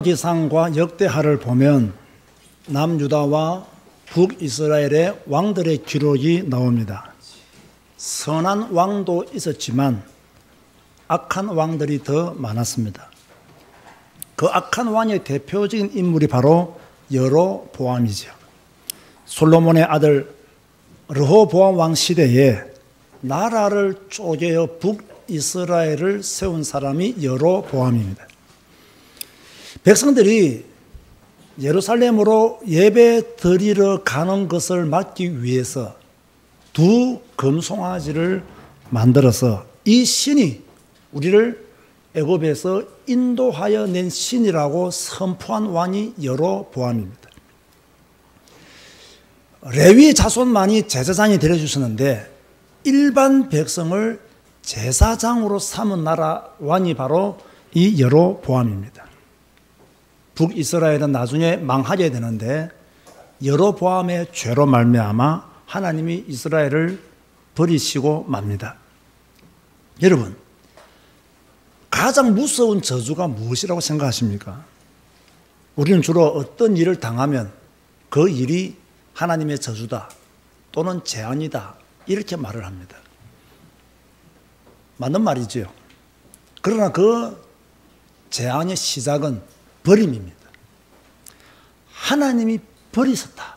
열왕기상과 역대하를 보면 남유다와 북이스라엘의 왕들의 기록이 나옵니다. 선한 왕도 있었지만 악한 왕들이 더 많았습니다. 그 악한 왕의 대표적인 인물이 바로 여로보암이죠. 솔로몬의 아들 르호보암 왕 시대에 나라를 쪼개어 북이스라엘을 세운 사람이 여로보암입니다. 백성들이 예루살렘으로 예배 드리러 가는 것을 막기 위해서 두 금송아지를 만들어서 이 신이 우리를 애굽에서 인도하여 낸 신이라고 선포한 왕이 여로보암입니다. 레위 자손만이 제사장이 되어주셨는데 일반 백성을 제사장으로 삼은 나라 왕이 바로 이 여로보암입니다. 북이스라엘은 나중에 망하게 되는데 여로보암의 죄로 말미암아 하나님이 이스라엘을 버리시고 맙니다. 여러분, 가장 무서운 저주가 무엇이라고 생각하십니까? 우리는 주로 어떤 일을 당하면 그 일이 하나님의 저주다 또는 재앙이다 이렇게 말을 합니다. 맞는 말이지요. 그러나 그 재앙의 시작은 버림입니다. 하나님이 버리셨다.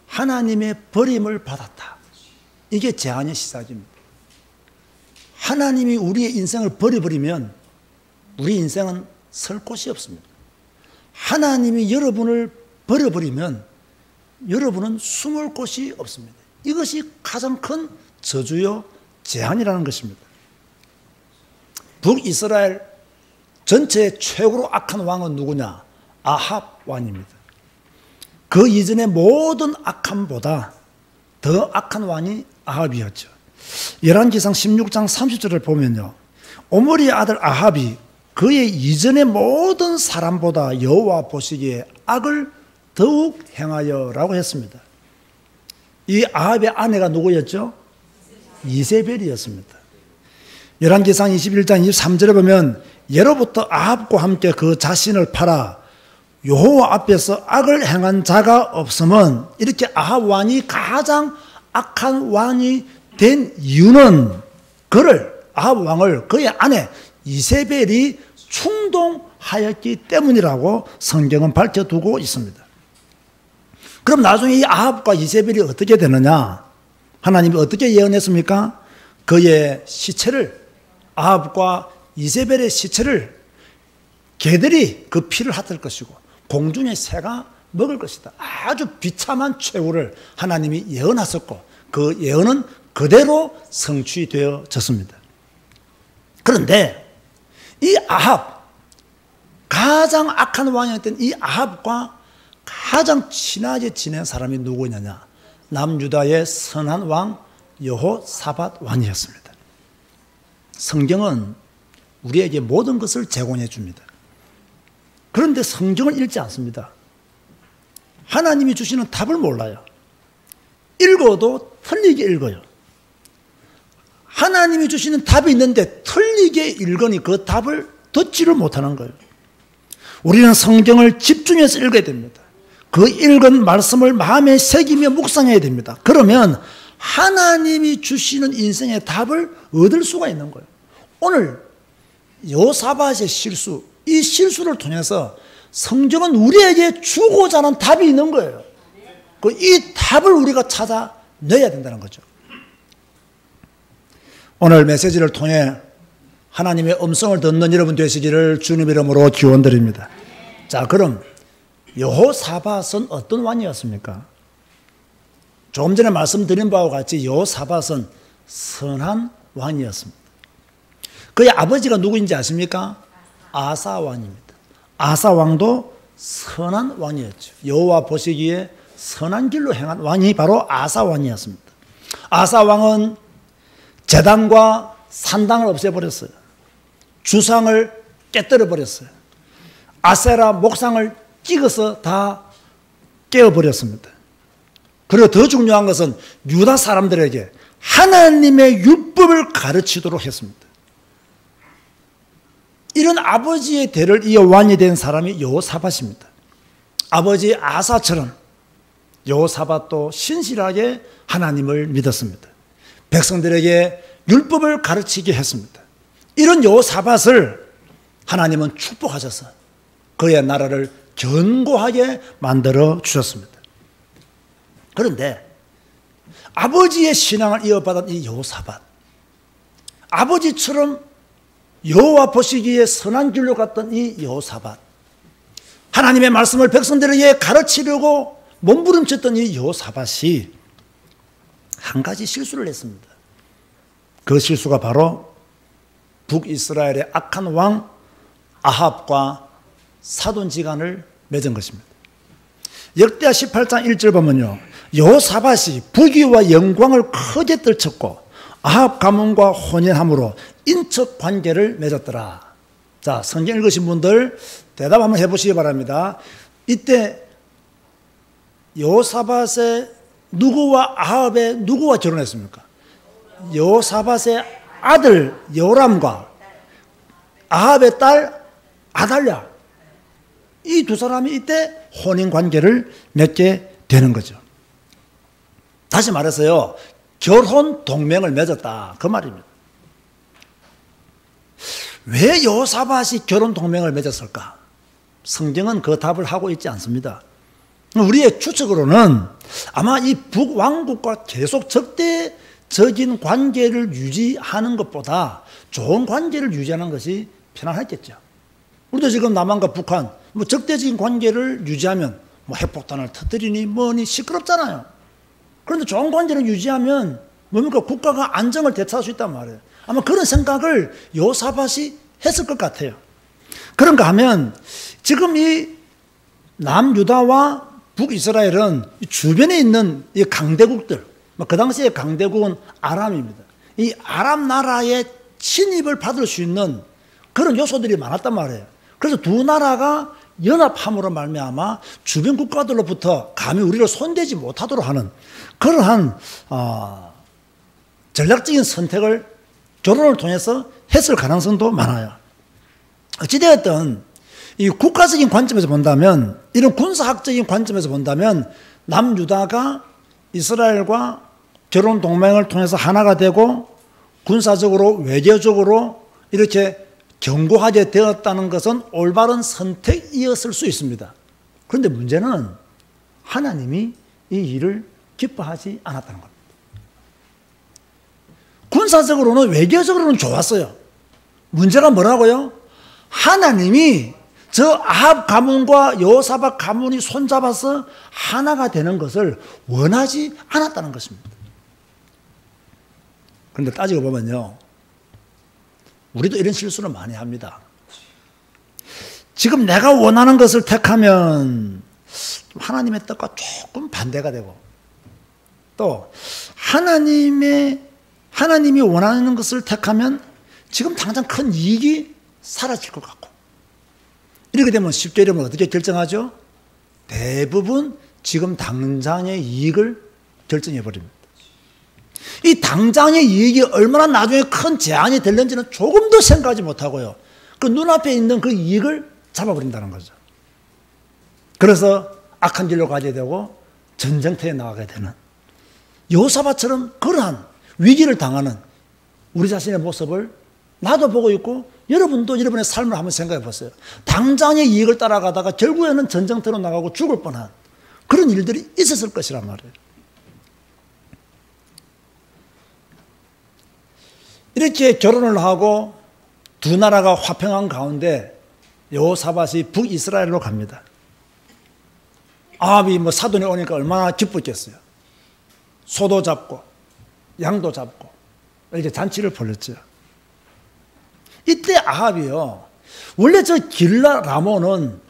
하나님의 버림을 받았다. 이게 재앙의 시작입니다. 하나님이 우리의 인생을 버려버리면 우리 인생은 설 곳이 없습니다. 하나님이 여러분을 버려버리면 여러분은 숨을 곳이 없습니다. 이것이 가장 큰 저주요 재앙이라는 것입니다. 북이스라엘 전체의 최고로 악한 왕은 누구냐? 아합 왕입니다. 그 이전의 모든 악함보다 더 악한 왕이 아합이었죠. 열왕기상 16장 30절을 보면요, 오므리의 아들 아합이 그의 이전의 모든 사람보다 여호와 보시기에 악을 더욱 행하여라고 했습니다. 이 아합의 아내가 누구였죠? 이세벨이었습니다. 열왕기상 21장 23절에 보면 예로부터 아합과 함께 그 자신을 팔아 여호와 앞에서 악을 행한 자가 없음은, 이렇게 아합 왕이 가장 악한 왕이 된 이유는 아합 왕을 그의 아내 이세벨이 충동하였기 때문이라고 성경은 밝혀두고 있습니다. 그럼 나중에 이 아합과 이세벨이 어떻게 되느냐? 하나님이 어떻게 예언했습니까? 그의 시체를, 아합과 이세벨의 시체를 개들이 그 피를 핥을 것이고 공중의 새가 먹을 것이다. 아주 비참한 최후를 하나님이 예언하셨고 그 예언은 그대로 성취되어졌습니다. 그런데 이 아합, 가장 악한 왕이었던 이 아합과 가장 친하게 지낸 사람이 누구냐냐? 남유다의 선한 왕 여호사밧 왕이었습니다. 성경은 우리에게 모든 것을 제공해 줍니다. 그런데 성경을 읽지 않습니다. 하나님이 주시는 답을 몰라요. 읽어도 틀리게 읽어요. 하나님이 주시는 답이 있는데 틀리게 읽으니 그 답을 듣지를 못하는 거예요. 우리는 성경을 집중해서 읽어야 됩니다. 그 읽은 말씀을 마음에 새기며 묵상해야 됩니다. 그러면 하나님이 주시는 인생의 답을 얻을 수가 있는 거예요. 오늘 여호사밧의 실수, 이 실수를 통해서 성경은 우리에게 주고자 하는 답이 있는 거예요. 이 답을 우리가 찾아내야 된다는 거죠. 오늘 메시지를 통해 하나님의 음성을 듣는 여러분 되시기를 주님 이름으로 기원드립니다. 자, 그럼 여호사밧은 어떤 왕이었습니까? 조금 전에 말씀드린 바와 같이 여호사밧은 선한 왕이었습니다. 그의 아버지가 누구인지 아십니까? 아사 왕입니다. 아사 왕도 선한 왕이었죠. 여호와 보시기에 선한 길로 행한 왕이 바로 아사 왕이었습니다. 아사 왕은 제단과 산당을 없애버렸어요. 주상을 깨뜨려버렸어요. 아세라 목상을 찍어서 다 깨어버렸습니다. 그리고 더 중요한 것은 유다 사람들에게 하나님의 율법을 가르치도록 했습니다. 이런 아버지의 대를 이어 왕이 된 사람이 여호사밧입니다. 아버지 아사처럼 여호사밧도 신실하게 하나님을 믿었습니다. 백성들에게 율법을 가르치게 했습니다. 이런 여호사밧을 하나님은 축복하셔서 그의 나라를 견고하게 만들어 주셨습니다. 그런데 아버지의 신앙을 이어받은 이 여호사밧, 아버지처럼 여호와 보시기에 선한 길로 갔던 이 여호사밧, 하나님의 말씀을 백성들에게 가르치려고 몸부림쳤던 이 여호사밧이 한 가지 실수를 했습니다. 그 실수가 바로 북이스라엘의 악한 왕 아합과 사돈지간을 맺은 것입니다. 역대하 18장 1절 보면요, 여호사밧이 부귀와 영광을 크게 떨쳤고 아합 가문과 혼인함으로 인척 관계를 맺었더라. 자, 성경 읽으신 분들 대답 한번 해보시기 바랍니다. 이때 여호사밧의 누구와 아합의 누구와 결혼했습니까? 여호사밧의 아들 요람과 아합의 딸 아달랴, 이 두 사람이 이때 혼인 관계를 맺게 되는 거죠. 다시 말해서요, 결혼 동맹을 맺었다, 그 말입니다. 왜 여호사밧이 결혼 동맹을 맺었을까? 성경은 그 답을 하고 있지 않습니다. 우리의 추측으로는 아마 이 북왕국과 계속 적대적인 관계를 유지하는 것보다 좋은 관계를 유지하는 것이 편안했겠죠. 우리도 지금 남한과 북한 적대적인 관계를 유지하면 핵폭탄을 터뜨리니 뭐니 시끄럽잖아요. 그런데 좋은 관계를 유지하면 뭡니까? 국가가 안정을 되찾을 수 있단 말이에요. 아마 그런 생각을 여호사밧이 했을 것 같아요. 그런가 하면 지금 이 남유다와 북이스라엘은 주변에 있는 이 강대국들, 그 당시에 강대국은 아람입니다. 이 아람 나라의 침입을 받을 수 있는 그런 요소들이 많았단 말이에요. 그래서 두 나라가 연합함으로 말미암아 주변 국가들로부터 감히 우리를 손대지 못하도록 하는 그러한 전략적인 선택을 결혼을 통해서 했을 가능성도 많아요. 어찌되었든 이 국가적인 관점에서 본다면, 이런 군사학적인 관점에서 본다면 남유다가 이스라엘과 결혼 동맹을 통해서 하나가 되고 군사적으로 외교적으로 이렇게 견고하게 되었다는 것은 올바른 선택이었을 수 있습니다. 그런데 문제는 하나님이 이 일을 기뻐하지 않았다는 겁니다. 군사적으로는, 외교적으로는 좋았어요. 문제가 뭐라고요? 하나님이 저 아합 가문과 여호사밧 가문이 손잡아서 하나가 되는 것을 원하지 않았다는 것입니다. 그런데 따지고 보면요, 우리도 이런 실수를 많이 합니다. 지금 내가 원하는 것을 택하면 하나님의 뜻과 조금 반대가 되고, 또 하나님이 원하는 것을 택하면 지금 당장 큰 이익이 사라질 것 같고, 이렇게 되면 쉽게 되면 어떻게 결정하죠? 대부분 지금 당장의 이익을 결정해 버립니다. 이 당장의 이익이 얼마나 나중에 큰 제한이 될는지는 조금도 생각하지 못하고요, 그 눈앞에 있는 그 이익을 잡아버린다는 거죠. 그래서 악한 길로 가게 되고 전쟁터에 나가게 되는, 여호사밧처럼 그러한 위기를 당하는 우리 자신의 모습을 나도 보고 있고 여러분도 여러분의 삶을 한번 생각해 보세요. 당장의 이익을 따라가다가 결국에는 전쟁터로 나가고 죽을 뻔한 그런 일들이 있었을 것이란 말이에요. 이렇게 결혼을 하고 두 나라가 화평한 가운데 여호사밧이 북이스라엘로 갑니다. 아합이 사돈이 오니까 얼마나 기뻤겠어요. 소도 잡고 양도 잡고 이렇게 잔치를 벌였죠. 이때 아합이요, 원래 저 길라 라못은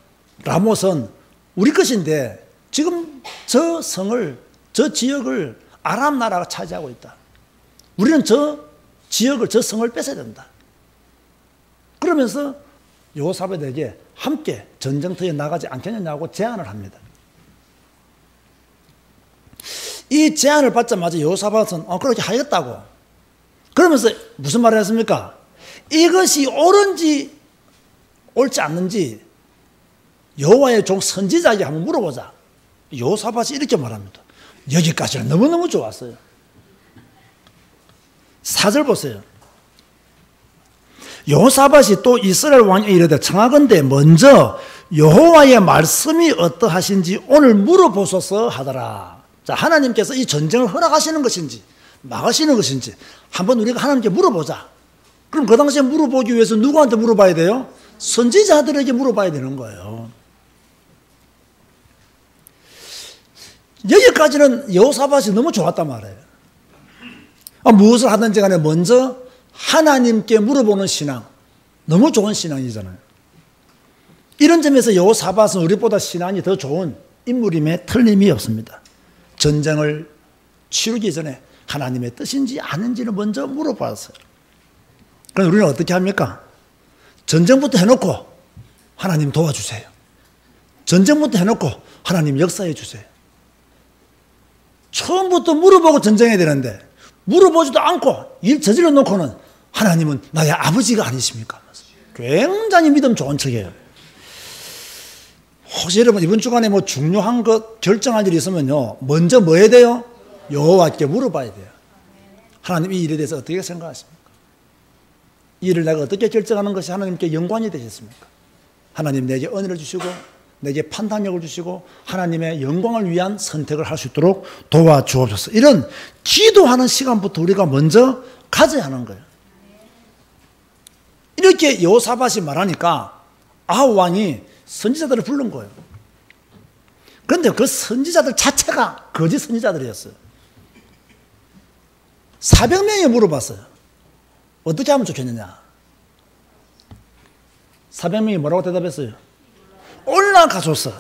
우리 것인데 지금 저 성을, 저 지역을 아람 나라가 차지하고 있다. 우리는 저 지역을, 저 성을 뺏어야 된다. 그러면서 여호사밧에게 함께 전쟁터에 나가지 않겠느냐고 제안을 합니다. 이 제안을 받자마자 여호사밧은 그렇게 하겠다고, 그러면서 무슨 말을 했습니까? 이것이 옳은지 옳지 않는지 여호와의 종 선지자에게 한번 물어보자. 여호사밧이 이렇게 말합니다. 여기까지는 너무너무 좋았어요. 4절 보세요. 여호사밧이 또 이스라엘 왕에 이르되 청하건대 먼저 여호와의 말씀이 어떠하신지 오늘 물어보소서 하더라. 자, 하나님께서 이 전쟁을 허락하시는 것인지 막으시는 것인지 한번 우리가 하나님께 물어보자. 그럼 그 당시에 물어보기 위해서 누구한테 물어봐야 돼요? 선지자들에게 물어봐야 되는 거예요. 여기까지는 여호사밧이 너무 좋았단 말이에요. 무엇을 하든지 간에 먼저 하나님께 물어보는 신앙, 너무 좋은 신앙이잖아요. 이런 점에서 여호사밧은 우리보다 신앙이 더 좋은 인물임에 틀림이 없습니다. 전쟁을 치르기 전에 하나님의 뜻인지 아닌지를 먼저 물어봤어요. 그럼 우리는 어떻게 합니까? 전쟁부터 해놓고 하나님 도와주세요. 전쟁부터 해놓고 하나님 역사해 주세요. 처음부터 물어보고 전쟁해야 되는데 물어보지도 않고 일 저질러 놓고는 하나님은 나의 아버지가 아니십니까? 굉장히 믿음 좋은 척이에요. 혹시 여러분 이번 주간에 뭐 중요한 것 결정할 일이 있으면요, 먼저 뭐 해야 돼요? 여호와께 물어봐야 돼요. 하나님 이 일에 대해서 어떻게 생각하십니까? 이 일을 내가 어떻게 결정하는 것이 하나님께 영광이 되셨습니까? 하나님 내게 은혜를 주시고 내게 판단력을 주시고 하나님의 영광을 위한 선택을 할 수 있도록 도와주옵소서. 이런 기도하는 시간부터 우리가 먼저 가져야 하는 거예요. 이렇게 여호사밧이 말하니까 아합 왕이 선지자들을 부른 거예요. 그런데 그 선지자들 자체가 거짓 선지자들이었어요. 400명이 물어봤어요. 어떻게 하면 좋겠느냐? 400명이 뭐라고 대답했어요? 올라가소서.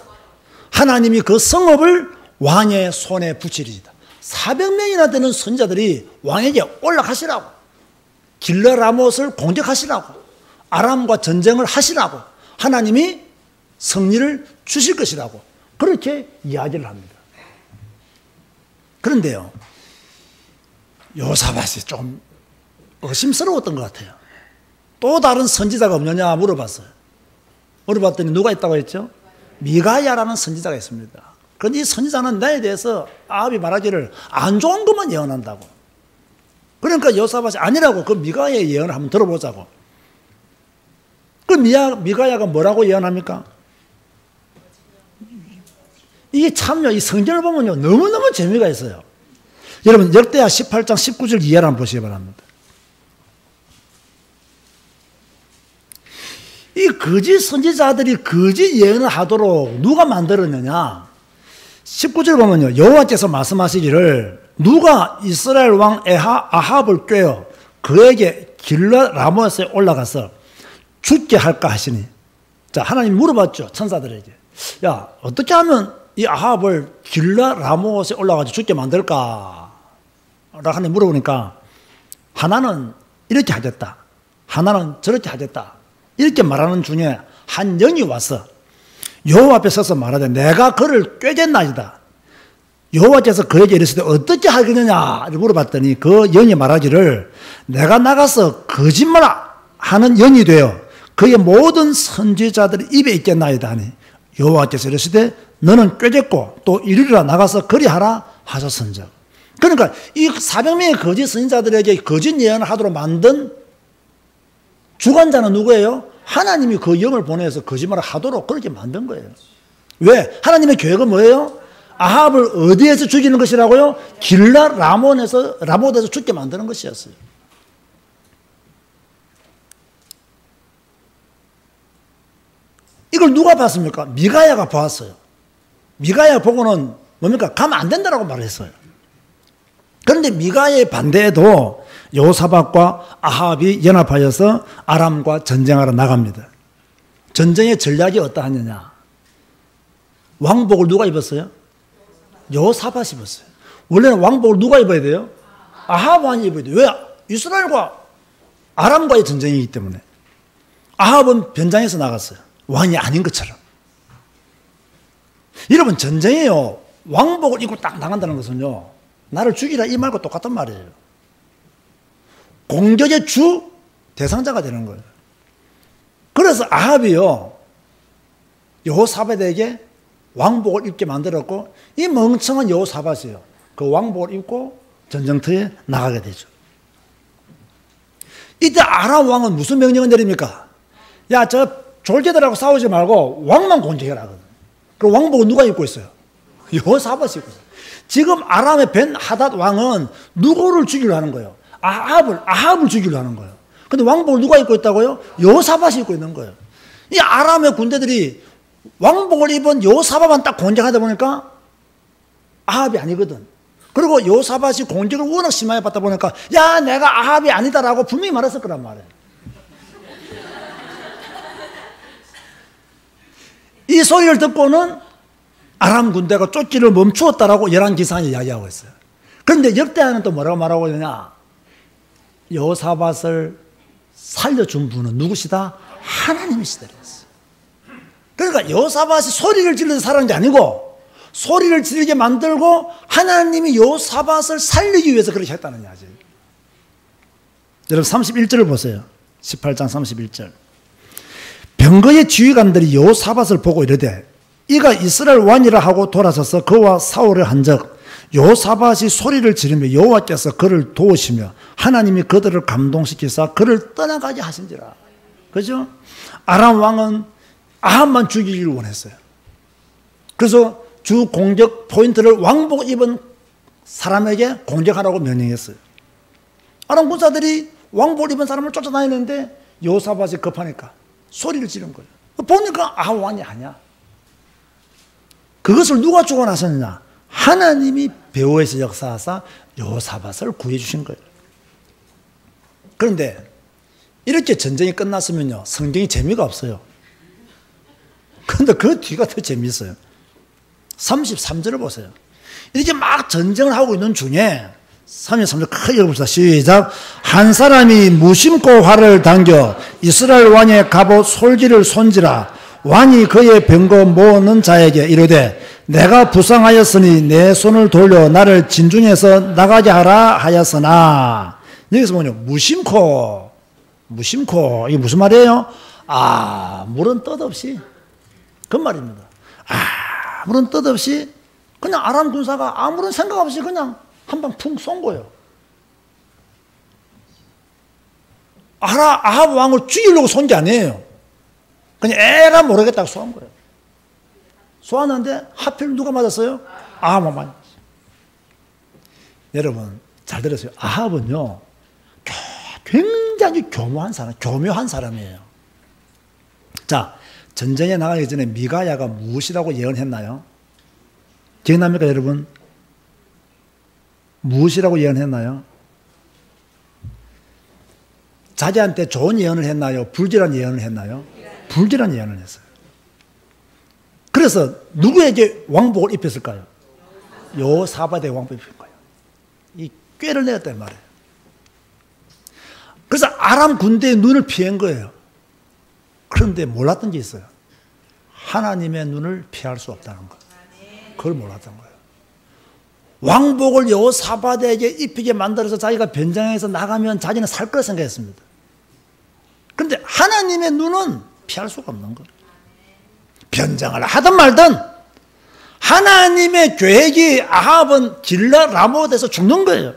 하나님이 그 성읍을 왕의 손에 붙이리이다. 400명이나 되는 선지자들이 왕에게 올라가시라고, 길르라못을 공격하시라고, 아람과 전쟁을 하시라고, 하나님이 승리를 주실 것이라고 그렇게 이야기를 합니다. 그런데요, 여호사밧이 좀 의심스러웠던 것 같아요. 또 다른 선지자가 없느냐 물어봤어요. 물어봤더니 누가 있다고 했죠? 미가야라는 선지자가 있습니다. 그런데 이 선지자는 나에 대해서 아합이 말하기를 안 좋은 것만 예언한다고. 그러니까 여호사밧이 아니라고 그 미가야의 예언을 한번 들어보자고. 그 미가야가 뭐라고 예언합니까? 이게 참요, 이 성경을 보면요, 너무너무 재미가 있어요. 여러분, 역대하 18장 19절 이하를 한번 보시기 바랍니다. 이 거짓 선지자들이 거짓 예언을 하도록 누가 만들었느냐? 19절 보면요, 여호와께서 말씀하시기를 누가 이스라엘 왕 아합을 꾀어 그에게 길르라못에 올라가서 죽게 할까 하시니. 자, 하나님 물어봤죠, 천사들에게. 야, 어떻게 하면 이 아합을 길르라못에 올라가서 죽게 만들까? 라고 하나님 물어보니까 하나는 이렇게 하겠다, 하나는 저렇게 하겠다, 이렇게 말하는 중에 한 영이 와서 여호와 앞에 서서 말하되 내가 그를 꾀겠나이다. 여호와께서 그에게 이르시되 어떻게 하겠느냐 물어봤더니 그 영이 말하기를 내가 나가서 거짓말하는 영이 되어 그의 모든 선지자들의 입에 있겠나이다 하니 여호와께서 이르시되 너는 꾀겠고 또 이리라 나가서 그리하라 하셨은즉. 그러니까 이 400명의 거짓 선지자들에게 거짓 예언을 하도록 만든 주관자는 누구예요? 하나님이 그 영을 보내서 거짓말을 하도록 그렇게 만든 거예요. 왜? 하나님의 계획은 뭐예요? 아합을 어디에서 죽이는 것이라고요? 라못에서 죽게 만드는 것이었어요. 이걸 누가 봤습니까? 미가야가 봤어요. 미가야 보고는 뭡니까? 가면 안 된다라고 말했어요. 그런데 미가야의 반대에도 여호사밧과 아합이 연합하여서 아람과 전쟁하러 나갑니다. 전쟁의 전략이 어떠하느냐? 왕복을 누가 입었어요? 여호사밧이 입었어요. 원래는 왕복을 누가 입어야 돼요? 아합 왕이 입어야 돼요. 왜? 이스라엘과 아람과의 전쟁이기 때문에. 아합은 변장해서 나갔어요. 왕이 아닌 것처럼. 여러분, 전쟁에요, 왕복을 입고 딱 나간다는 것은요, 나를 죽이라 이 말과 똑같은 말이에요. 공격의 주 대상자가 되는 거예요. 그래서 아합이요, 여호사밧에게 왕복을 입게 만들었고, 이 멍청한 여호사밧이요, 그 왕복을 입고 전쟁터에 나가게 되죠. 이때 아람 왕은 무슨 명령을 내립니까? 야, 저 졸개들하고 싸우지 말고 왕만 공격해라. 그럼 왕복은 누가 입고 있어요? 여호사밧이 입고 있어요. 지금 아람의 벤 하닷 왕은 누구를 죽이려 하는 거예요? 아합을 죽이려 하는 거예요. 근데 왕복을 누가 입고 있다고요? 여호사밧이 입고 있는 거예요. 이 아람의 군대들이 왕복을 입은 여호사밧만 딱 공격하다 보니까 아합이 아니거든. 그리고 여호사밧이 공격을 워낙 심하게 받다 보니까 야, 내가 아합이 아니다라고 분명히 말했을 거란 말이에요. 이 소리를 듣고는 아람 군대가 쫓기를 멈추었다라고 열왕기상이 이야기하고 있어요. 그런데 역대하는 또 뭐라고 말하고 있느냐? 여호사밧을 살려준 분은 누구시다? 하나님이시다. 그러니까 여호사밧이 소리를 지르는 사람이 아니고 소리를 지르게 만들고 하나님이 여호사밧을 살리기 위해서 그렇게 했다는 이야기죠. 여러분 31절을 보세요. 18장 31절. 병거의 지휘관들이 여호사밧을 보고 이르되 이가 이스라엘 왕이라 하고 돌아서서 그와 싸우려 한적 여호사밧이 소리를 지르며 여호와께서 그를 도우시며 하나님이 그들을 감동시키사 그를 떠나가게 하신지라. 그죠? 아람 왕은 아합만 죽이기를 원했어요. 그래서 주 공격 포인트를 왕복 입은 사람에게 공격하라고 명령했어요. 아람 군사들이 왕복 입은 사람을 쫓아다니는데 여호사밧이 급하니까 소리를 지른 거예요. 보니까 아합 왕이 아니야. 그것을 누가 주고 나섰느냐? 하나님이 배후에서 역사하사 여호사밧을 구해주신 거예요. 그런데 이렇게 전쟁이 끝났으면요, 성경이 재미가 없어요. 그런데 그 뒤가 더 재미있어요. 33절을 보세요. 이렇게 막 전쟁을 하고 있는 중에 33절 크게 읽어봅시다. 시작. 한 사람이 무심코 활을 당겨 이스라엘 왕의 갑옷 솔기를 손지라. 왕이 그의 병거 모으는 자에게 이르되 내가 부상하였으니 내 손을 돌려 나를 진중에서 나가게 하라 하였으나. 여기서 뭐냐? 무심코. 이게 무슨 말이에요? 아무런 뜻 없이, 그 말입니다. 아무런 뜻 없이 그냥 아람 군사가 아무런 생각 없이 그냥 한 방 풍 쏜 거예요. 아합 왕을 죽이려고 쏜 게 아니에요. 그냥 에라 모르겠다고 쏜 거예요. 쏘았는데 하필 누가 맞았어요? 아합만 맞았어요. 여러분 잘 들으세요. 아합은요 굉장히 교묘한 사람이에요. 자, 전쟁에 나가기 전에 미가야가 무엇이라고 예언했나요? 기억납니까 여러분? 무엇이라고 예언했나요? 자기한테 좋은 예언을 했나요? 불길한 예언을 했나요? 불길한 예언을 했어요. 그래서 누구에게 왕복을 입혔을까요? 여호사밧에게 왕복을 입힌 거예요. 이 꾀를 내었단 말이에요. 그래서 아람 군대의 눈을 피한 거예요. 그런데 몰랐던 게 있어요. 하나님의 눈을 피할 수 없다는 거. 그걸 몰랐던 거예요. 왕복을 여호사밧에게 입히게 만들어서 자기가 변장해서 나가면 자기는 살 거라 생각했습니다. 그런데 하나님의 눈은 피할 수가 없는 거예요. 변장을 하든 말든 하나님의 계획이 아합은 길라 라못에서 죽는 거예요.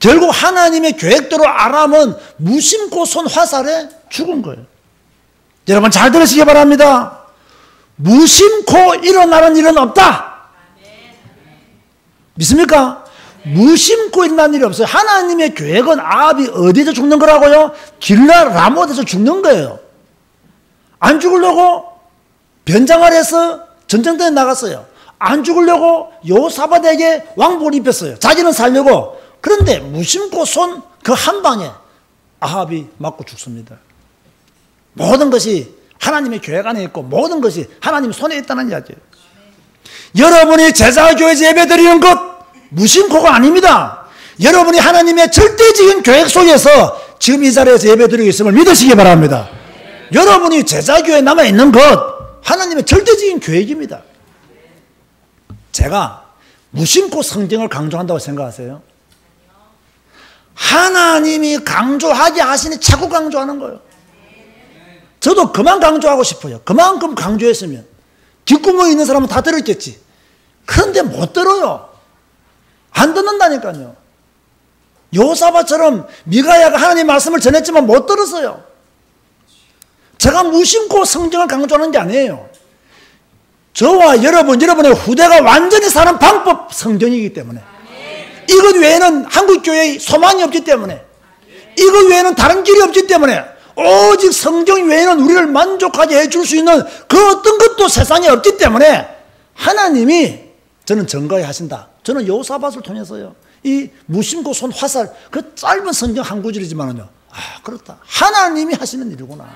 결국 하나님의 계획대로 아람은 무심코 쏜 화살에 죽은 거예요. 여러분 잘 들으시기 바랍니다. 무심코 일어나는 일은 없다. 믿습니까? 무심코 일어나는 일이 없어요. 하나님의 계획은 아합이 어디서 죽는 거라고요? 길라 라못에서 죽는 거예요. 안 죽으려고 변장을 해서 전쟁터에 나갔어요. 안 죽으려고 여호사밧에게 왕복을 입혔어요. 자기는 살려고. 그런데 무심코 쏜 그 한 방에 아합이 맞고 죽습니다. 모든 것이 하나님의 계획 안에 있고 모든 것이 하나님 손에 있다는 이야기예요. 여러분이 제자교회에서 예배드리는 것 무심코가 아닙니다. 여러분이 하나님의 절대적인 계획 속에서 지금 이 자리에서 예배드리고 있음을 믿으시기 바랍니다. 여러분이 제자교회에 남아있는 것 하나님의 절대적인 계획입니다. 제가 무심코 성경을 강조한다고 생각하세요? 하나님이 강조하게 하시니 자꾸 강조하는 거예요. 저도 그만 강조하고 싶어요. 그만큼 강조했으면 뒷구멍에 있는 사람은 다 들었겠지. 그런데 못 들어요. 안 듣는다니까요. 여호사밧처럼 미가야가 하나님의 말씀을 전했지만 못 들었어요. 제가 무심코 성경을 강조하는 게 아니에요. 저와 여러분의 후대가 완전히 사는 방법 성경이기 때문에, 이것 외에는 한국교회의 소망이 없기 때문에, 이것 외에는 다른 길이 없기 때문에, 오직 성경 외에는 우리를 만족하게 해줄 수 있는 그 어떤 것도 세상에 없기 때문에 하나님이 저는 증거해 하신다. 저는 여호사밧을 통해서요, 이 무심코 쏜 화살, 그 짧은 성경 한 구절이지만은요, 아, 그렇다. 하나님이 하시는 일이구나.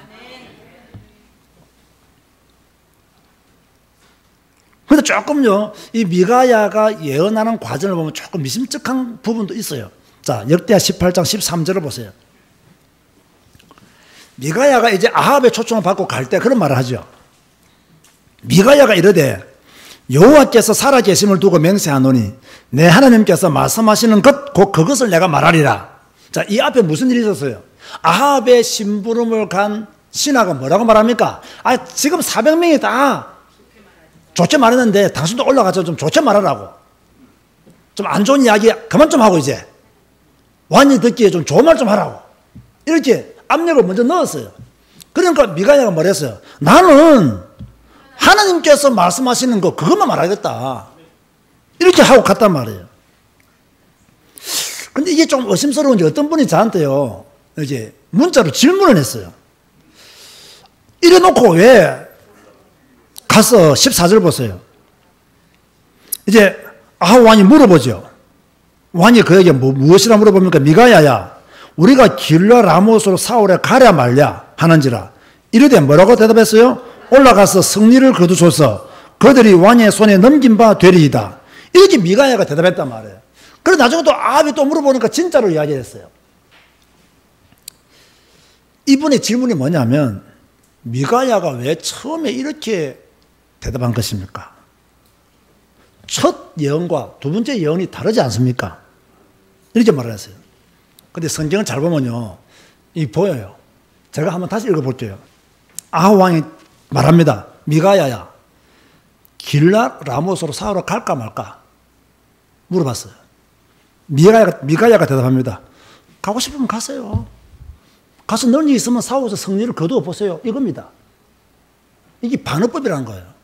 근데 조금요, 이 미가야가 예언하는 과정을 보면 조금 미심쩍한 부분도 있어요. 자, 역대하 18장 13절을 보세요. 미가야가 이제 아합의 초청을 받고 갈 때 그런 말을 하죠. 미가야가 이르되 여호와께서 살아계심을 두고 맹세하노니 내 하나님께서 말씀하시는 것 곧 그것을 내가 말하리라. 자, 이 앞에 무슨 일이 있었어요? 아합의 심부름을 간 신하가 뭐라고 말합니까? 아, 지금 400명이 다 좋게 말했는데 당신도 올라가서 좀 좋게 말하라고. 좀 안 좋은 이야기 그만 좀 하고 이제 왕이 듣기에 좀 좋은 말 좀 하라고. 이렇게 압력을 먼저 넣었어요. 그러니까 미가야가 뭐랬어요? 나는 하나님께서 말씀하시는 거 그것만 말하겠다. 이렇게 하고 갔단 말이에요. 근데 이게 좀 의심스러운 게 어떤 분이 저한테요, 이제 문자로 질문을 했어요. 이래 놓고 왜 가서 14절 보세요. 이제 아합 왕이 물어보죠. 왕이 그에게 무엇이라 물어봅니까? 미가야야, 우리가 길라 라못으로 사울에 가랴 말랴 하는지라. 이르되 뭐라고 대답했어요? 올라가서 승리를 거두소서. 그들이 왕의 손에 넘긴 바 되리이다. 이렇게 미가야가 대답했단 말이에요. 그래서 나중에 또 아합이 또 물어보니까 진짜로 이야기했어요. 이분의 질문이 뭐냐면, 미가야가 왜 처음에 이렇게 대답한 것입니까? 첫 예언과 두 번째 예언이 다르지 않습니까? 이렇게 말을 했어요. 근데 성경을 잘 보면요, 이 보여요. 제가 한번 다시 읽어볼게요. 아합 왕이 말합니다. 미가야야, 길라 라못으로 사울로 갈까 말까 물어봤어요. 미가야가 대답합니다. 가고 싶으면 가세요. 가서 널리 있으면 사울에서 승리를 거두어 보세요. 이겁니다. 이게 반어법이라는 거예요.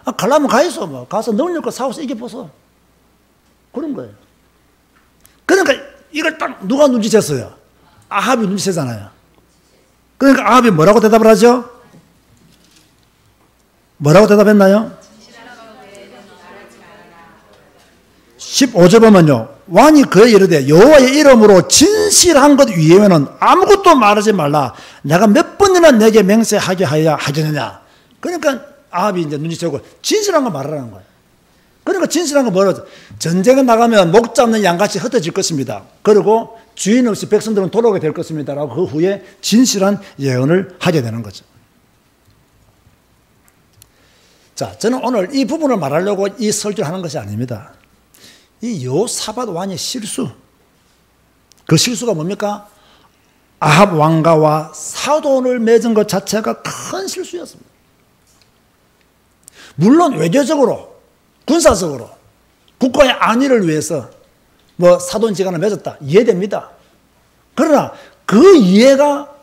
아, 가려면 가있어. 뭐. 가서 널리 거 사울에서 이겨보소. 그런 거예요. 그러니까 이걸 딱 누가 눈치챘어요? 아합이 눈치채잖아요. 그러니까 아합이 뭐라고 대답을 하죠? 뭐라고 대답했나요? 15절 보면요, 왕이 그에 이르되 여호와의 이름으로 진실한 것 위에는 아무것도 말하지 말라. 내가 몇 번이나 내게 맹세하게 하겠느냐. 그러니까 아합이 이제 눈치채고 진실한 거 말하라는 거예요. 그러니까 진실한 거 뭐라고? 전쟁에 나가면 목 잡는 양같이 흩어질 것입니다. 그리고 주인 없이 백성들은 돌아오게 될 것입니다. 라고 그 후에 진실한 예언을 하게 되는 거죠. 자, 저는 오늘 이 부분을 말하려고 이 설교를 하는 것이 아닙니다. 이 여호사밧 왕의 실수, 그 실수가 뭡니까? 아합 왕가와 사돈을 맺은 것 자체가 큰 실수였습니다. 물론 외교적으로, 군사적으로, 국가의 안위를 위해서 뭐 사돈지간을 맺었다, 이해됩니다. 그러나 그 이해가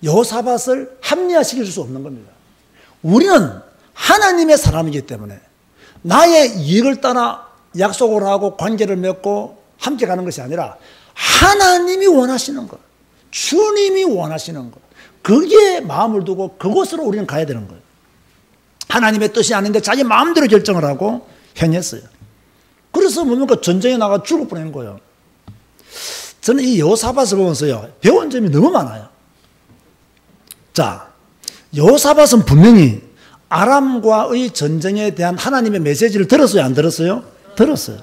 여호사밧을 합리화시킬 수 없는 겁니다. 우리는 하나님의 사람이기 때문에 나의 이익을 따라 약속을 하고 관계를 맺고 함께 가는 것이 아니라 하나님이 원하시는 것, 주님이 원하시는 것, 거기에 마음을 두고 그곳으로 우리는 가야 되는 거예요. 하나님의 뜻이 아닌데 자기 마음대로 결정을 하고 행했어요. 그래서 뭡니까? 전쟁에 나가 죽을 뻔한 거예요. 저는 이 여호사밧을 보면서요, 배운 점이 너무 많아요. 자, 여호사밧은 분명히 아람과의 전쟁에 대한 하나님의 메시지를 들었어요, 안 들었어요? 들었어요.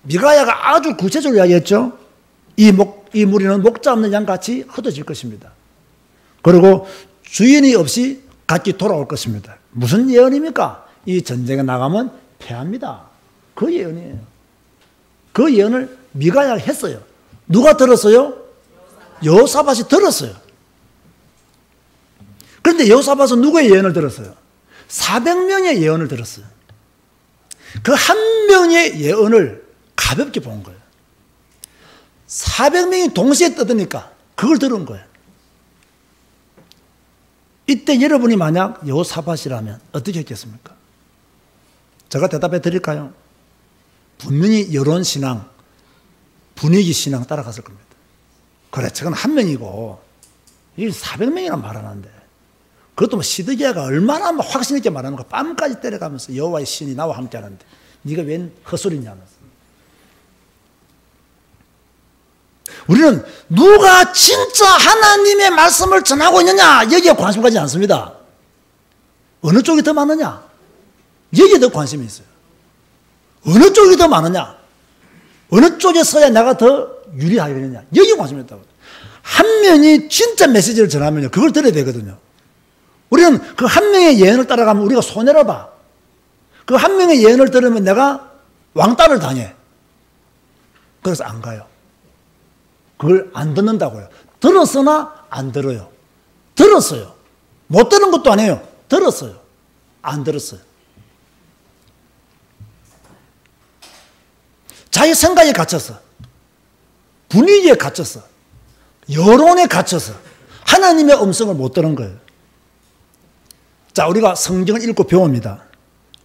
미가야가 아주 구체적으로 이야기했죠. 이 무리는 목 잡는 양같이 흩어질 것입니다. 그리고 주인이 없이 각기 돌아올 것입니다. 무슨 예언입니까? 이 전쟁에 나가면 패합니다. 그 예언이에요. 그 예언을 미가야가 했어요. 누가 들었어요? 여호사밧이 들었어요. 그런데 여호사밧은 누구의 예언을 들었어요? 400명의 예언을 들었어요. 그 한 명의 예언을 가볍게 본 거예요. 400명이 동시에 떠드니까 그걸 들은 거예요. 이때 여러분이 만약 여호사밧이라면 어떻게 했겠습니까? 제가 대답해 드릴까요? 분명히 여론신앙, 분위기신앙 따라갔을 겁니다. 그래, 저건 한 명이고 이게 400명이나 말하는데, 그것도 뭐 시드기야가 얼마나 확신 있게 말하는 거야. 뺨까지 때려가면서 여호와의 신이 나와 함께 하는데 네가 웬 헛소리냐면서. 우리는 누가 진짜 하나님의 말씀을 전하고 있느냐 여기에 관심 가지 않습니다. 어느 쪽이 더 많으냐 여기에 더 관심이 있어요. 어느 쪽이 더 많으냐, 어느 쪽에 서야 내가 더 유리하겠느냐 여기에 관심이 있다고. 한 명이 진짜 메시지를 전하면요 그걸 들어야 되거든요. 우리는 그 한 명의 예언을 따라가면 우리가 손해를 봐. 그 한 명의 예언을 들으면 내가 왕따를 당해. 그래서 안 가요. 그걸 안 듣는다고요. 들었으나 안 들어요. 들었어요. 못 들은 것도 아니에요. 들었어요. 안 들었어요. 자기 생각에 갇혀서, 분위기에 갇혀서, 여론에 갇혀서 하나님의 음성을 못 들은 거예요. 자, 우리가 성경을 읽고 배웁니다.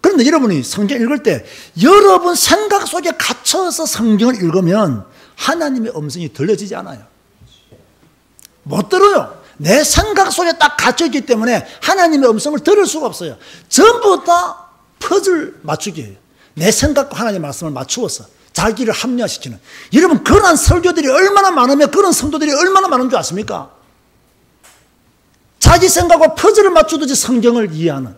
그런데 여러분이 성경 읽을 때 여러분 생각 속에 갇혀서 성경을 읽으면 하나님의 음성이 들려지지 않아요. 못 들어요. 내 생각 속에 딱 갇혀있기 때문에 하나님의 음성을 들을 수가 없어요. 전부 다 퍼즐 맞추기예요. 내 생각과 하나님의 말씀을 맞추어서 자기를 합리화시키는. 여러분, 그런 설교들이 얼마나 많으면, 그런 성도들이 얼마나 많은 줄 아십니까? 자기 생각과 퍼즐을 맞추듯이 성경을 이해하는.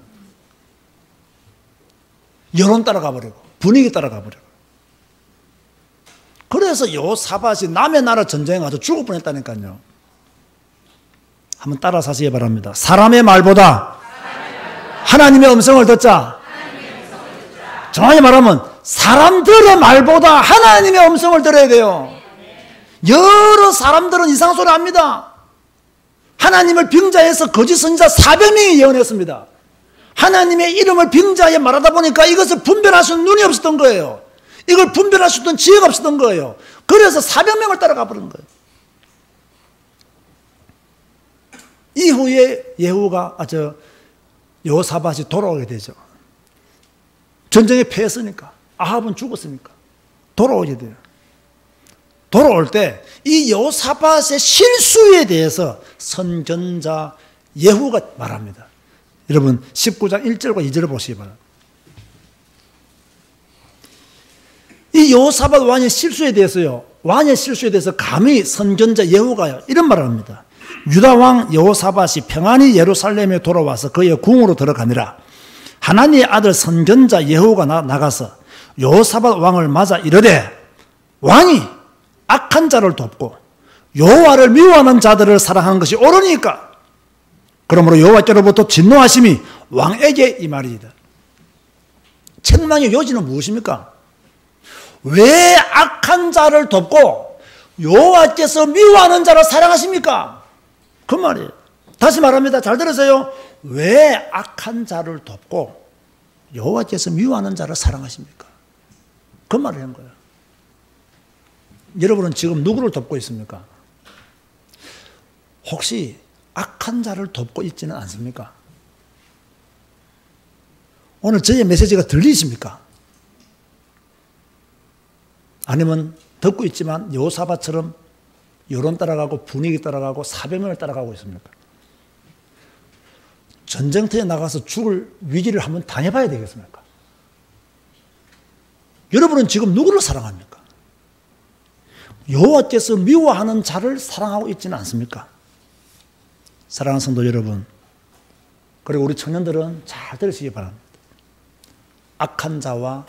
여론 따라가 버리고 분위기 따라가 버리고. 그래서 여호사밧이 남의 나라 전쟁에 가서 죽을 뻔했다니까요. 한번 따라서 하시기 바랍니다. 사람의 말보다 하나님의 음성을 듣자. 정확히 말하면 사람들의 말보다 하나님의 음성을 들어야 돼요. 여러 사람들은 이상한 소리 합니다. 하나님을 빙자해서 거짓 선지자 400명이 예언했습니다. 하나님의 이름을 빙자해 말하다 보니까 이것을 분별할 수 있는 눈이 없었던 거예요. 이걸 분별할 수 있는 지혜가 없었던 거예요. 그래서 400명을 따라가 버린 거예요. 이후에 여호사밧이 돌아오게 되죠. 전쟁에 패했으니까. 아합은 죽었으니까. 돌아오게 돼요. 돌아올 때 이 여호사밧의 실수에 대해서 선전자 예후가 말합니다. 여러분 19장 1절과 2절을 보시기 바랍니다. 이 여호사밧 왕의 실수에 대해서요, 왕의 실수에 대해서 감히 선전자 예후가 이런 말을 합니다. 유다 왕 여호사밧이 평안히 예루살렘에 돌아와서 그의 궁으로 들어가니라. 하나님의 아들 선전자 예후가 나가서 여호사밧 왕을 맞아 이르되, 왕이 악한 자를 돕고 여호와를 미워하는 자들을 사랑하는 것이 옳으니까 그러므로 여호와께로부터 진노하심이 왕에게 임하리이다. 책망의 요지는 무엇입니까? 왜 악한 자를 돕고 여호와께서 미워하는 자를 사랑하십니까? 그 말이에요. 다시 말합니다. 잘 들으세요. 왜 악한 자를 돕고 여호와께서 미워하는 자를 사랑하십니까? 그 말을 한 거예요. 여러분은 지금 누구를 돕고 있습니까? 혹시 악한 자를 돕고 있지는 않습니까? 오늘 저의 메시지가 들리십니까? 아니면 듣고 있지만 여호사밧처럼 여론 따라가고 분위기 따라가고 400명을 따라가고 있습니까? 전쟁터에 나가서 죽을 위기를 한번 당해봐야 되겠습니까? 여러분은 지금 누구를 사랑합니까? 여호와께서 미워하는 자를 사랑하고 있지는 않습니까? 사랑하는 성도 여러분, 그리고 우리 청년들은 잘 들으시기 바랍니다. 악한 자와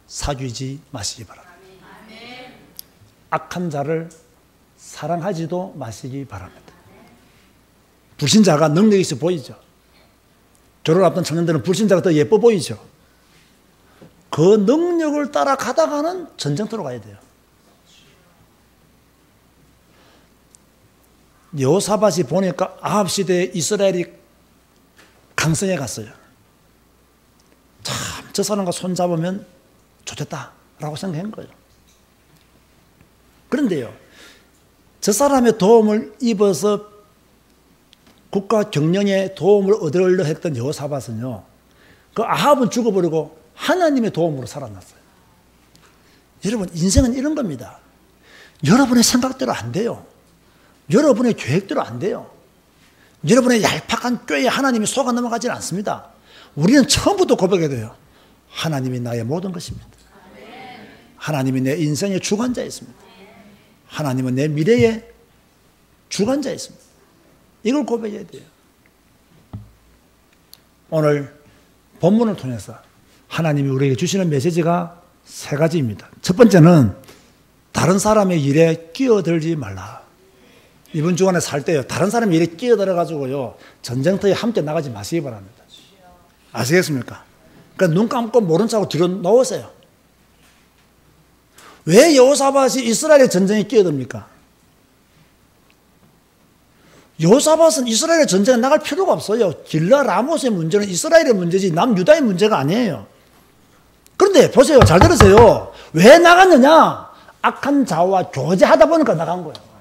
사귀지 마시기 바랍니다. 악한 자를 사랑하지도 마시기 바랍니다. 불신자가 능력이 있어 보이죠? 결혼 앞둔 청년들은 불신자가 더 예뻐 보이죠? 그 능력을 따라가다가는 전쟁터로 가야 돼요. 여호사밧이 보니까 아합 시대에 이스라엘이 강성에 갔어요. 참, 저 사람과 손잡으면 좋겠다라고 생각한 거예요. 그런데요, 저 사람의 도움을 입어서 국가 경영에 도움을 얻으려 했던 여호사밧은요, 그 아합은 죽어버리고 하나님의 도움으로 살아났어요. 여러분, 인생은 이런 겁니다. 여러분의 생각대로 안 돼요. 여러분의 계획대로 안 돼요. 여러분의 얄팍한 꾀에 하나님이 속아 넘어가지는 않습니다. 우리는 처음부터 고백해야 돼요. 하나님이 나의 모든 것입니다. 하나님이 내 인생의 주관자였습니다. 하나님은 내 미래의 주관자였습니다. 이걸 고백해야 돼요. 오늘 본문을 통해서 하나님이 우리에게 주시는 메시지가 세 가지입니다. 첫 번째는 다른 사람의 일에 끼어들지 말라. 이번 주간에 살 때요, 다른 사람의 일에 끼어들어가지고요, 전쟁터에 함께 나가지 마시기 바랍니다. 아시겠습니까? 그러니까 눈 감고 모른 척하고 뒤로 놓으세요. 왜 여호사밧이 이스라엘의 전쟁에 끼어듭니까? 여호사밧은 이스라엘의 전쟁에 나갈 필요가 없어요. 길라 라모스의 문제는 이스라엘의 문제지 남유다의 문제가 아니에요. 그런데 보세요. 잘 들으세요. 왜 나갔느냐? 악한 자와 교제하다 보니까 나간 거예요.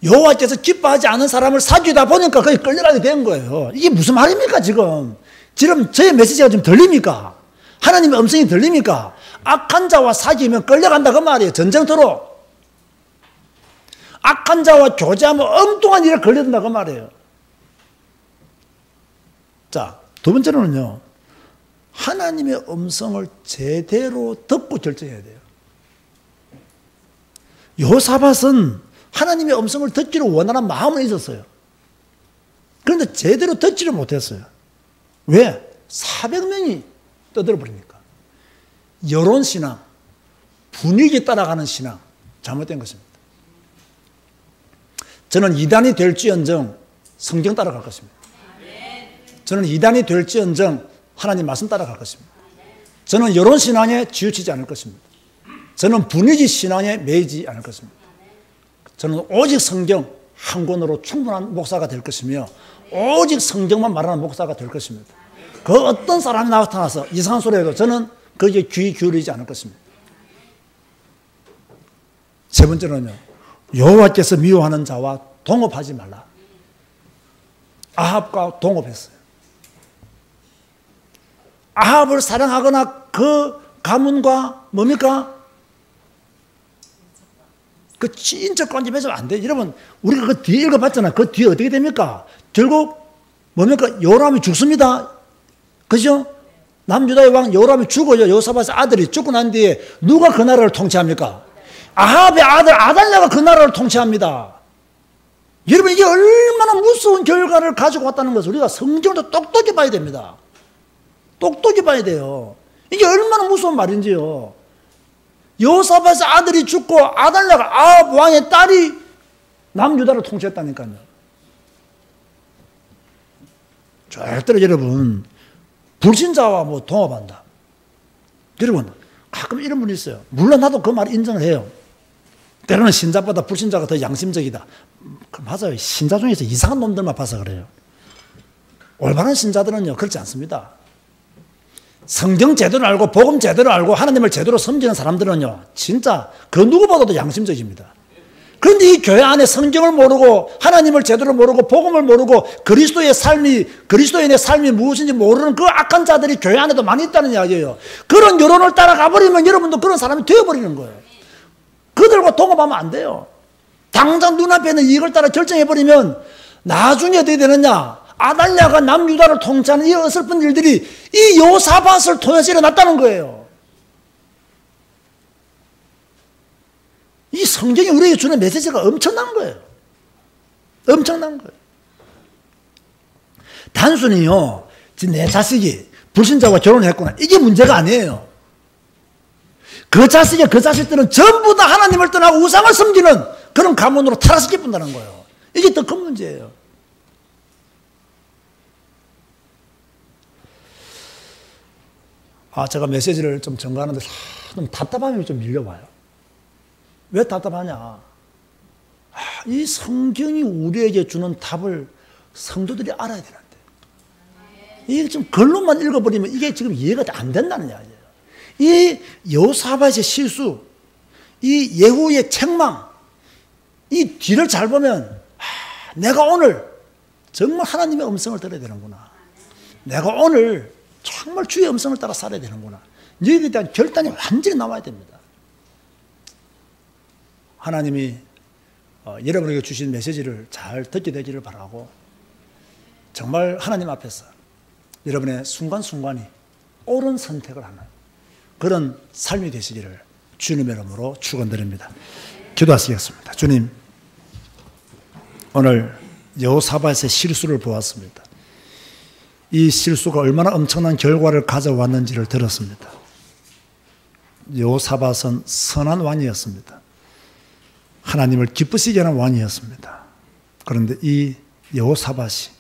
여호와께서 기뻐하지 않은 사람을 사귀다 보니까 거기 끌려가게 된 거예요. 이게 무슨 말입니까 지금? 지금 저의 메시지가 좀 들립니까? 하나님의 음성이 들립니까? 악한 자와 사귀면 끌려간다 그 말이에요. 전쟁터로. 악한 자와 교제하면 엉뚱한 일에 걸려든다 그 말이에요. 자, 두 번째로는요, 하나님의 음성을 제대로 듣고 결정해야 돼요. 여호사밧은 하나님의 음성을 듣기를 원하는 마음은 있었어요. 그런데 제대로 듣지를 못했어요. 왜? 400명이 떠들어버리니까. 여론신앙, 분위기 따라가는 신앙, 잘못된 것입니다. 저는 이단이 될지언정 성경 따라갈 것입니다. 저는 이단이 될지언정 하나님 말씀 따라갈 것입니다. 저는 여론신앙에 치우치지 않을 것입니다. 저는 분위기 신앙에 매이지 않을 것입니다. 저는 오직 성경 한 권으로 충분한 목사가 될 것이며 오직 성경만 말하는 목사가 될 것입니다. 그 어떤 사람이 나타나서 이상한 소리 해도 저는 거기에 귀 기울이지 않을 것입니다. 세 번째로는요, 여호와께서 미워하는 자와 동업하지 말라. 아합과 동업했어요. 아합을 사랑하거나 그 가문과 뭡니까? 그 친척 관계맺으면 안 돼요. 여러분, 우리가 그 뒤에 읽어봤잖아요. 그 뒤에 어떻게 됩니까? 결국 뭡니까? 요람이 죽습니다. 그죠? 남유다의 왕 요람이 죽어요. 여호사밧의 아들이 죽고 난 뒤에 누가 그 나라를 통치합니까? 아합의 아들 아달랴가 그 나라를 통치합니다. 여러분, 이게 얼마나 무서운 결과를 가지고 왔다는 것을 우리가 성경을 똑똑히 봐야 됩니다. 똑똑히 봐야 돼요. 이게 얼마나 무서운 말인지요. 여호사밧의 아들이 죽고 아달랴가 아합 왕의 딸이 남유다를 통치했다니까요. 절대로 여러분, 불신자와 뭐 동업한다. 여러분, 가끔 이런 분이 있어요. 물론 나도 그 말 인정을 해요. 때로는 신자보다 불신자가 더 양심적이다. 맞아요. 신자 중에서 이상한 놈들만 봐서 그래요. 올바른 신자들은요, 그렇지 않습니다. 성경 제대로 알고 복음 제대로 알고 하나님을 제대로 섬기는 사람들은요, 진짜 그 누구보다도 양심적입니다. 그런데 이 교회 안에 성경을 모르고 하나님을 제대로 모르고 복음을 모르고 그리스도인의 삶이 무엇인지 모르는 그 악한 자들이 교회 안에도 많이 있다는 이야기예요. 그런 여론을 따라가 버리면 여러분도 그런 사람이 되어버리는 거예요. 그들과 동업하면 안 돼요. 당장 눈앞에 있는 이익을 따라 결정해버리면 나중에 어떻게 되느냐? 아달랴가 남유다를 통치하는 이 어설픈 일들이 이 여호사밧을 통해서 일어났다는 거예요. 이 성경이 우리에게 주는 메시지가 엄청난 거예요. 엄청난 거예요. 단순히요, 내 자식이 불신자와 결혼했구나, 이게 문제가 아니에요. 그 자식들은 전부 다 하나님을 떠나고 우상을 섬기는 그런 가문으로 타락시켜 본다는 거예요. 이게 더 큰 문제예요. 제가 메시지를 좀 전가하는데 좀 답답함이 좀 밀려와요. 왜 답답하냐? 이 성경이 우리에게 주는 답을 성도들이 알아야 되는데. 이게 좀 글로만 읽어버리면 이게 지금 이해가 안 된다는 이야기예요. 이 여호사밧의 실수, 이 예후의 책망, 이 뒤를 잘 보면 내가 오늘 정말 하나님의 음성을 들어야 되는구나. 내가 오늘 정말 주의 음성을 따라 살아야 되는구나. 여기에 대한 결단이 완전히 나와야 됩니다. 하나님이 여러분에게 주신 메시지를 잘 듣게 되기를 바라고, 정말 하나님 앞에서 여러분의 순간순간이 옳은 선택을 하는 그런 삶이 되시기를 주님의 이름으로 축원드립니다. 기도하시겠습니다. 주님, 오늘 여호사밧의 실수를 보았습니다. 이 실수가 얼마나 엄청난 결과를 가져왔는지를 들었습니다. 여호사밧은 선한 왕이었습니다. 하나님을 기쁘시게 하는 왕이었습니다. 그런데 이 여호사밧이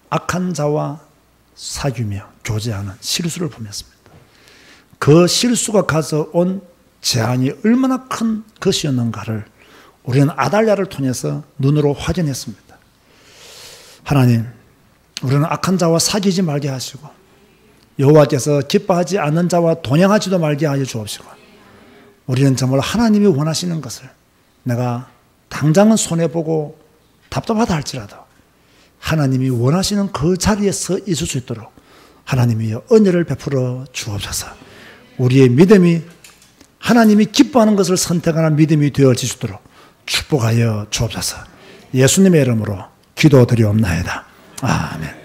악한 자와 사귀며 교제하는 실수를 범했습니다. 그 실수가 가져온 재앙이 얼마나 큰 것이었는가를 우리는 아달랴를 통해서 눈으로 확인했습니다. 하나님, 우리는 악한 자와 사귀지 말게 하시고 여호와께서 기뻐하지 않는 자와 동행하지도 말게 하여 주옵시고, 우리는 정말 하나님이 원하시는 것을 내가 당장은 손해보고 답답하다 할지라도 하나님이 원하시는 그 자리에 서 있을 수 있도록 하나님이 은혜를 베풀어 주옵소서. 우리의 믿음이 하나님이 기뻐하는 것을 선택하는 믿음이 되어질 수 있도록 축복하여 주옵소서. 예수님의 이름으로 기도드리옵나이다. 아멘.